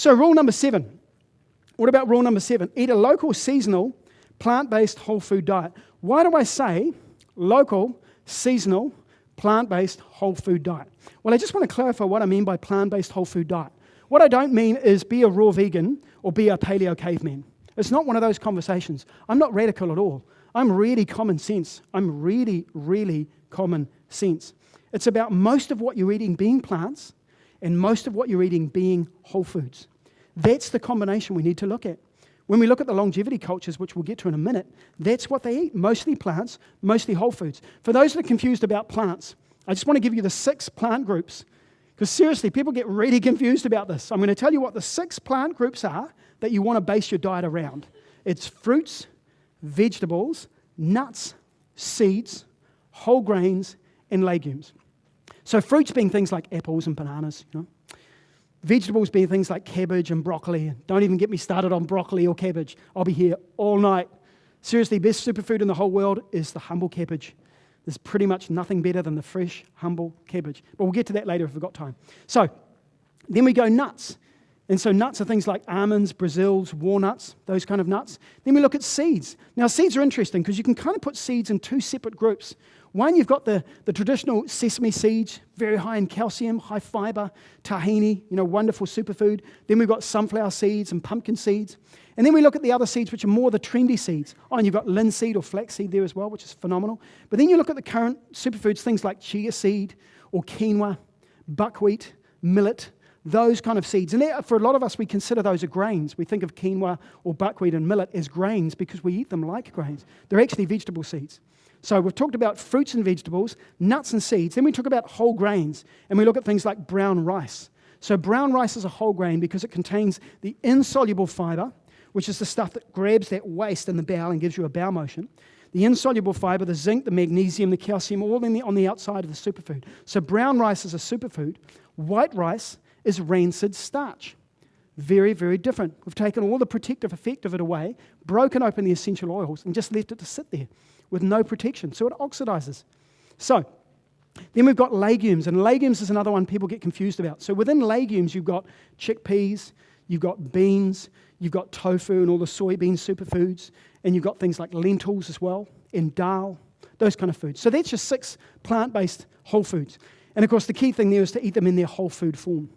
So rule number 7. What about rule number 7? Eat a local, seasonal, plant-based whole food diet. Why do I say local, seasonal, plant-based whole food diet? Well, I just want to clarify what I mean by plant-based whole food diet. What I don't mean is be a raw vegan or be a paleo caveman. It's not one of those conversations. I'm not radical at all. I'm really common sense. I'm really, really common sense. It's about most of what you're eating being plants and most of what you're eating being whole foods. That's the combination we need to look at. When we look at the longevity cultures, which we'll get to in a minute, that's what they eat. Mostly plants, mostly whole foods. For those that are confused about plants, I just want to give you the 6 plant groups. Because seriously, people get really confused about this. I'm going to tell you what the 6 plant groups are that you want to base your diet around. It's fruits, vegetables, nuts, seeds, whole grains, and legumes. So fruits being things like apples and bananas, Vegetables being things like cabbage and broccoli. Don't even get me started on broccoli or cabbage. I'll be here all night. Seriously, best superfood in the whole world is the humble cabbage. There's pretty much nothing better than the fresh, humble cabbage. But we'll get to that later if we've got time. So then we go nuts. And so nuts are things like almonds, Brazils, walnuts, those kind of nuts. Then we look at seeds. Now seeds are interesting because you can kind of put seeds in 2 separate groups. One, you've got the traditional sesame seeds, very high in calcium, high fiber, tahini, wonderful superfood. Then we've got sunflower seeds and pumpkin seeds. And then we look at the other seeds, which are more the trendy seeds. Oh, and you've got linseed or flaxseed there as well, which is phenomenal. But then you look at the current superfoods, things like chia seed or quinoa, buckwheat, millet, those kind of seeds. And for a lot of us, we consider those as grains. We think of quinoa or buckwheat and millet as grains because we eat them like grains. They're actually vegetable seeds. So we've talked about fruits and vegetables, nuts and seeds. Then we talk about whole grains, and we look at things like brown rice. So brown rice is a whole grain because it contains the insoluble fiber, which is the stuff that grabs that waste in the bowel and gives you a bowel motion. The insoluble fiber, the zinc, the magnesium, the calcium, all on the outside of the superfood. So brown rice is a superfood. White rice is rancid starch. Very, very different. We've taken all the protective effect of it away, broken open the essential oils, and just left it to sit there with no protection. So it oxidizes. So then we've got legumes, and legumes is another one people get confused about. So within legumes, you've got chickpeas, you've got beans, you've got tofu and all the soybean superfoods, and you've got things like lentils as well, and dal, those kind of foods. So that's your 6 plant-based whole foods. And of course, the key thing there is to eat them in their whole food form.